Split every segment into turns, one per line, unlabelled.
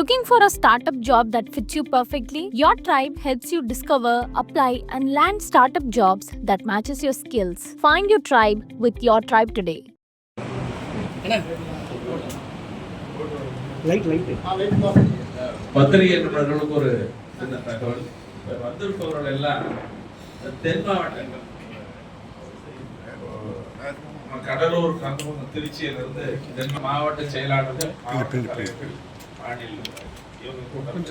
Looking for a startup job that fits you perfectly? Your tribe helps you discover, apply, and land startup jobs that matches your skills. Find your tribe with Your Tribe today.
பத்திரிகை நண்பர்களுக்கு ஒரு சின்ன தகவல். வந்திருப்பவர்கள் எல்லாம் தென் மாவட்டங்கள், கடலூர், கந்தபுரம், திருச்சியிலிருந்து தென் மாவட்ட செயலாளர்கள், மாவட்ட தலைவர்கள், மாநில இவங்க கூட்டம்.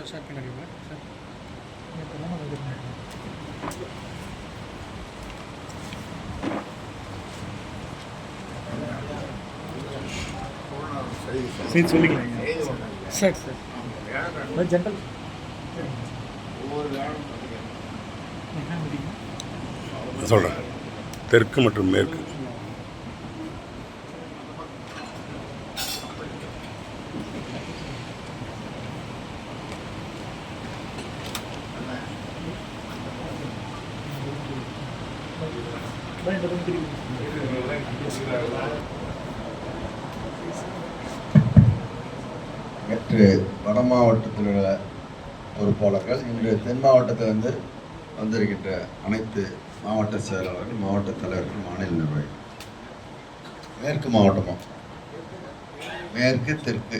சொல்கிறேன். தெற்கு மற்றும் மேற்கு
நேற்று வட மாவட்டத்தில் உள்ள பொறுப்பாளர்கள், இன்று தென் மாவட்டத்திலிருந்து வந்திருக்கின்ற அனைத்து மாவட்ட செயலாளர்கள், மாவட்ட தலைவர்கள், மாநில நிர்வாகிகள். மேற்கு மாவட்டமா, மேற்கு தெற்கு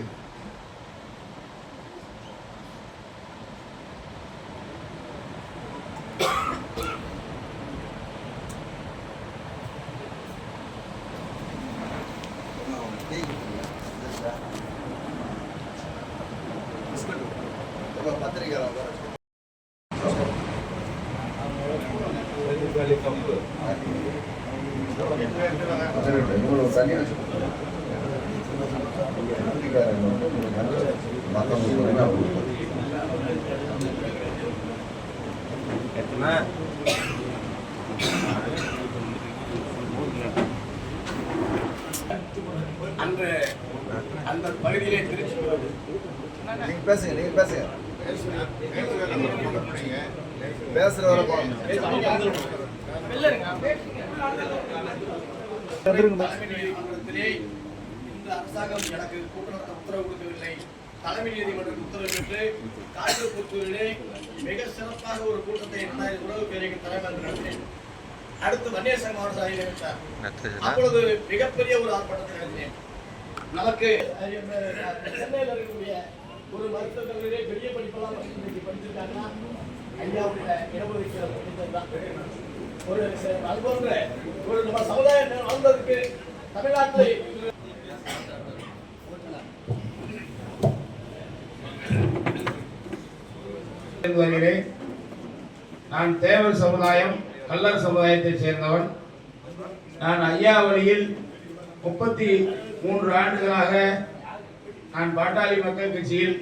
அந்த பகுதியிலே திருச்சி
நீங்க பேசுங்க பேசுற வர
இந்த அரசாங்கம் எனக்கு கூட்டணத்தை உத்தரவு கொடுக்கவில்லை. தலைமை நீதிமன்றம் உத்தரவு பெற்று காட்டுப்புத்தூரிலே மிக சிறப்பாக ஒரு கூட்டத்தை 2000 உறவு பேருக்கு தலைமை நடத்தினேன். அடுத்து வன்னியர் மாவட்ட சாலையில் வைத்தார். அப்பொழுது மிகப்பெரிய ஒரு ஆர்ப்பாட்டத்தை நடத்தினேன். நமக்கு சென்னையில் இருக்கக்கூடிய ஒரு மருத்துவக் கல்லூரியிலே பெரிய படிப்பெல்லாம் படிச்சிருக்காங்கன்னா ஐயாவுடைய இடஒதுக்கீடு தான். ஒரு அதுபோன்ற ஒரு நம்ம சமுதாயம் வாழ்ந்ததற்கு தமிழ்நாட்டில்
நான் தேவர் சமுதாயம், கல்லர் சமுதாயத்தை சேர்ந்தவன். நான் ஐயா வழியில் 33 ஆண்டுகளாக நான் பாட்டாளி மக்கள் கட்சியில்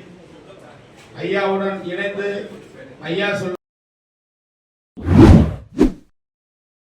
ஐயாவுடன் இணைந்து ஐயா